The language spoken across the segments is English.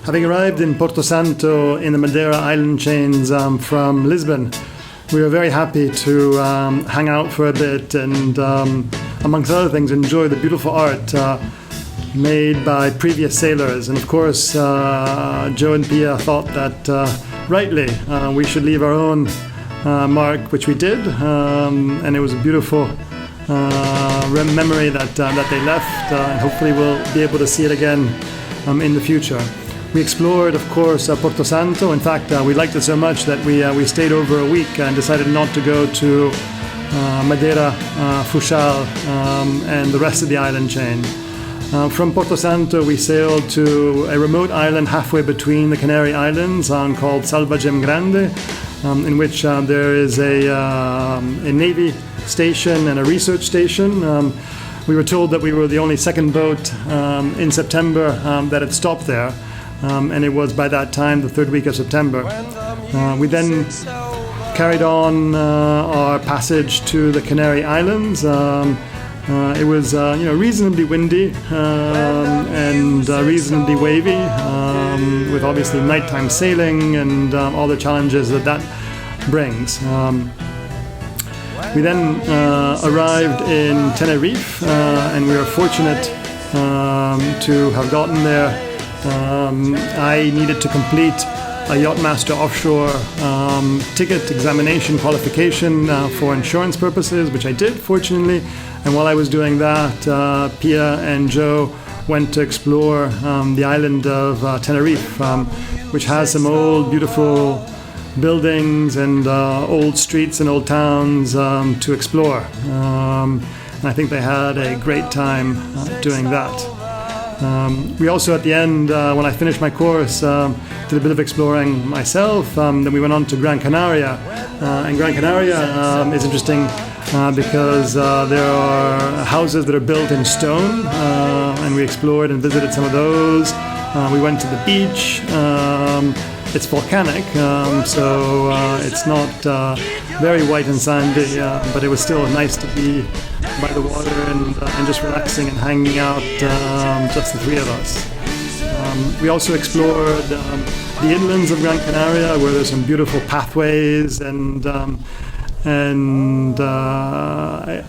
Having arrived in Porto Santo in the Madeira island chains from Lisbon, we were very happy to hang out for a bit and, amongst other things, enjoy the beautiful art made by previous sailors. And of course, Joe and Pia thought that, rightly, we should leave our own mark, which we did, and it was a beautiful memory that they left, and hopefully we'll be able to see it again in the future. We explored, of course, Porto Santo. In fact, we liked it so much that we stayed over a week and decided not to go to Madeira, Funchal, and the rest of the island chain. From Porto Santo, we sailed to a remote island halfway between the Canary Islands called Salvagem Grande, in which there is a Navy station and a research station. We were told that we were the only second boat in September that had stopped there. And it was by that time the third week of September. We then carried on our passage to the Canary Islands. It was reasonably windy and reasonably wavy, with obviously nighttime sailing and all the challenges that brings. We then arrived in Tenerife, and we were fortunate to have gotten there. I needed to complete a Yachtmaster Offshore ticket examination qualification for insurance purposes, which I did, fortunately. And while I was doing that, Pia and Joe went to explore the island of Tenerife, which has some old, beautiful buildings and old streets and old towns to explore. And I think they had a great time doing that. We also, at the end, when I finished my course, did a bit of exploring myself. Then we went on to Gran Canaria. And Gran Canaria is interesting because there are houses that are built in stone, and we explored and visited some of those. We went to the beach. It's volcanic, so it's not very white and sandy, but it was still nice to be by the water and just relaxing and hanging out, just the three of us. We also explored the inlands of Gran Canaria, where there's some beautiful pathways, and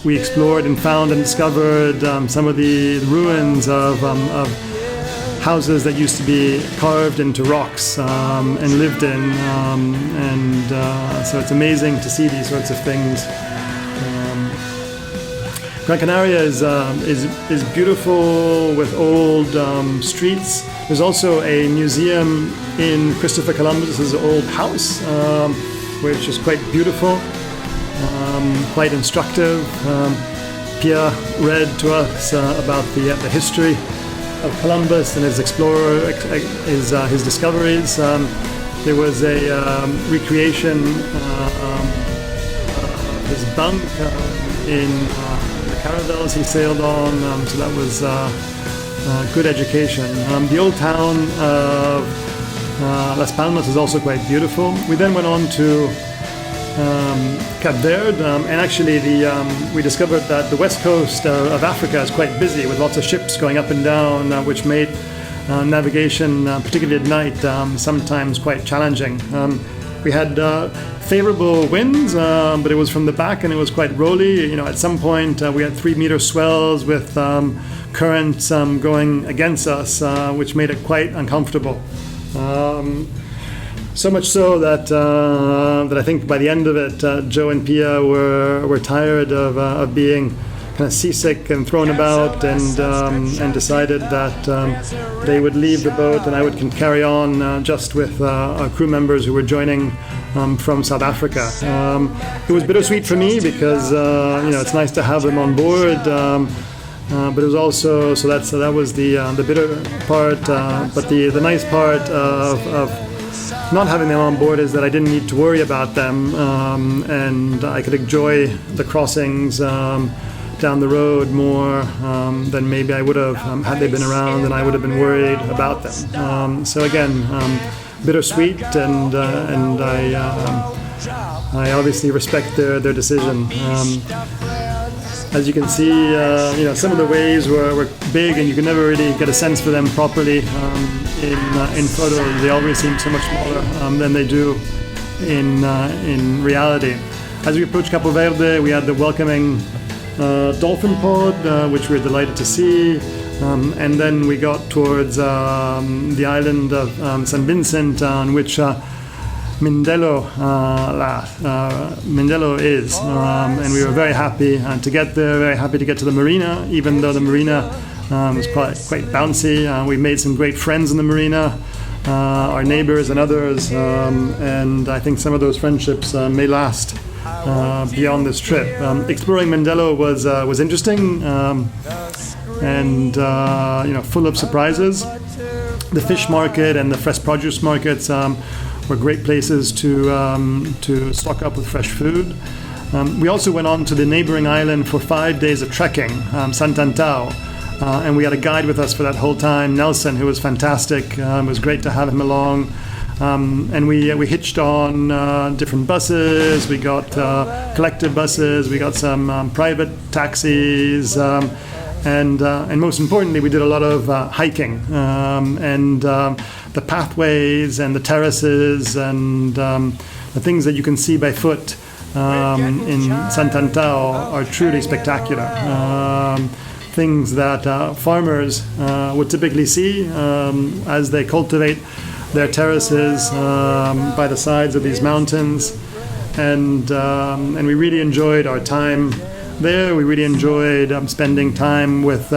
we explored and found and discovered some of the ruins of houses that used to be carved into rocks and lived in, so it's amazing to see these sorts of things. Gran Canaria is beautiful with old streets. There's also a museum in Christopher Columbus's old house, which is quite beautiful, quite instructive. Pia read to us about the history of Columbus and his explorer, his discoveries. There was a recreation of his bunk in the caravels he sailed on, so that was good education. The old town of Las Palmas is also quite beautiful. We then went on to Cabo Verde, and actually we discovered that the west coast of Africa is quite busy with lots of ships going up and down, which made navigation, particularly at night, sometimes quite challenging. We had favorable winds, but it was from the back and it was quite rolly. At some point we had 3-meter swells with currents going against us, which made it quite uncomfortable. So much so that I think by the end of it, Joe and Pia were tired of being kind of seasick and thrown about, and decided that they would leave the boat and I would carry on just with our crew members who were joining from South Africa. It was bittersweet for me because it's nice to have them on board, but it was also that was the bitter part. But the nice part of not having them on board is that I didn't need to worry about them, and I could enjoy the crossings down the road more than maybe I would have had they been around, and I would have been worried about them. So again, bittersweet, and I obviously respect their decision. As you can see, some of the waves were big, and you can never really get a sense for them properly. in photos. They always seem so much smaller than they do in reality. As we approached Cabo Verde, we had the welcoming dolphin pod, which we were delighted to see. And then we got towards the island of San Vincent, on which Mindelo is. And we were very happy to get there, very happy to get to the marina, even though the marina was quite bouncy. We made some great friends in the marina, our neighbors and others, and I think some of those friendships may last beyond this trip. Exploring Mindelo was interesting and full of surprises. The fish market and the fresh produce markets were great places to stock up with fresh food. We also went on to the neighboring island for 5 days of trekking, Santo, and we had a guide with us for that whole time, Nelson, who was fantastic. It was great to have him along. And we hitched on different buses. We got collective buses. We got some private taxis, and most importantly, we did a lot of hiking and the pathways and the terraces and the things that you can see by foot in Santo are truly spectacular. Things that farmers would typically see as they cultivate their terraces by the sides of these mountains, and we really enjoyed our time there. We really enjoyed spending time with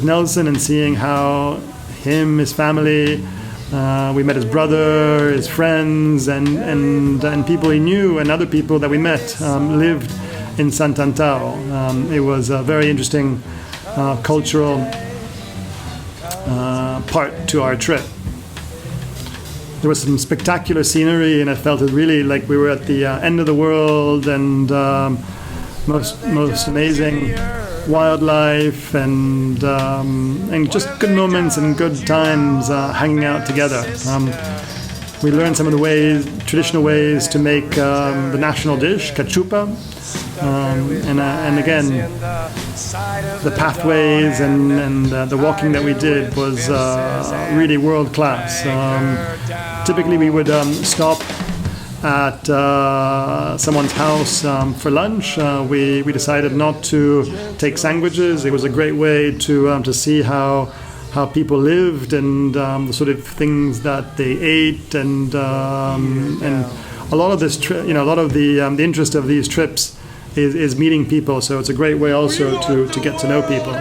Nelson and seeing how his family, we met his brother, his friends, and people he knew, and other people that we met lived in Santo. It was a very interesting cultural part to our trip. There was some spectacular scenery, and I felt it really like we were at the end of the world, and most amazing wildlife, and just good moments and good times hanging out together. We learned some of the traditional ways to make the national dish, cachupa, and again, the pathways and the walking that we did was really world class. Typically, we would stop at someone's house for lunch. We decided not to take sandwiches. It was a great way to see how people lived and the sort of things that they ate, and a lot of this a lot of the interest of these trips is meeting people. So it's a great way also to get to know people.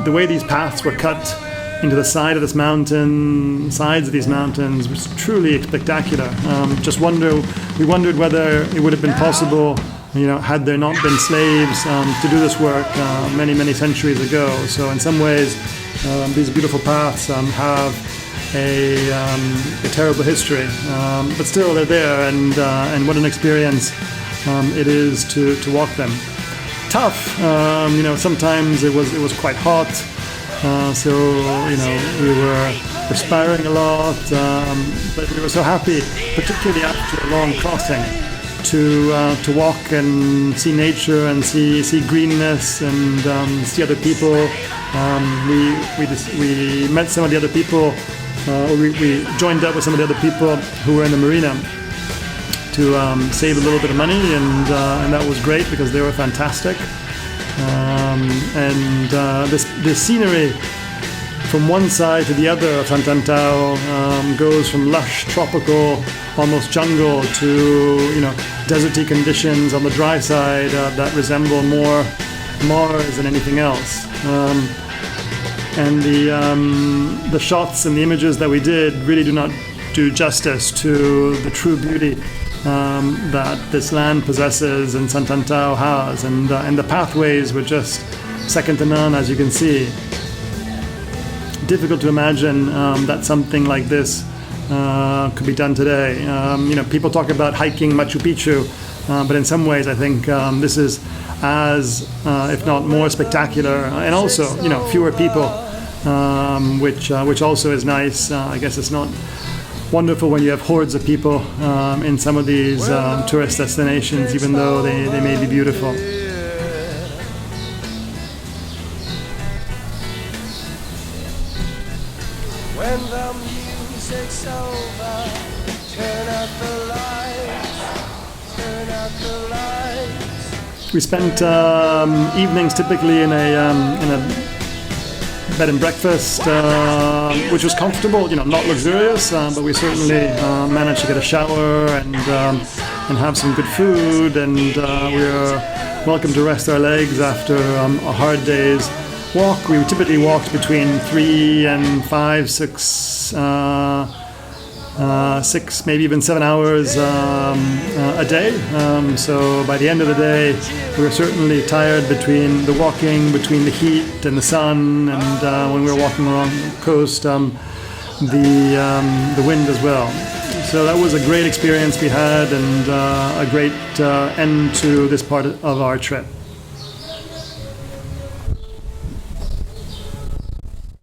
The way these paths were cut into the sides of these mountains was truly spectacular. We wondered whether it would have been possible, had there not been slaves to do this work many centuries ago. So in some ways, these beautiful paths have a terrible history, but still they're there, and what an experience it is to walk them. Tough, sometimes it was quite hot. So we were perspiring a lot, but we were so happy, particularly after a long crossing, to walk and see nature and see greenness and see other people. We met some of the other people, or we joined up with some of the other people who were in the marina to save a little bit of money, and that was great because they were fantastic. The scenery from one side to the other of Santo goes from lush, tropical, almost jungle to deserty conditions on the dry side that resemble more Mars than anything else. And the shots and the images that we did really do not do justice to the true beauty that this land possesses and Santo has, and the pathways were just second to none, as you can see. Difficult to imagine that something like this could be done today. People talk about hiking Machu Picchu, but in some ways I think this is as, if not more spectacular, and also fewer people, which also is nice. I guess it's not wonderful when you have hordes of people in some of these tourist destinations, even though they may be beautiful. When the music's over, turn out the lights, turn out the lights. We spent evenings typically in a bed and breakfast, which was comfortable, not luxurious, but we certainly managed to get a shower and have some good food, and we were welcome to rest our legs after a hard day's walk. We typically walked between 3 and 5, 6, 6, maybe even 7 hours a day. So by the end of the day, we were certainly tired between the walking, between the heat and the sun, and when we were walking along the coast, the wind as well. So that was a great experience we had, and a great end to this part of our trip.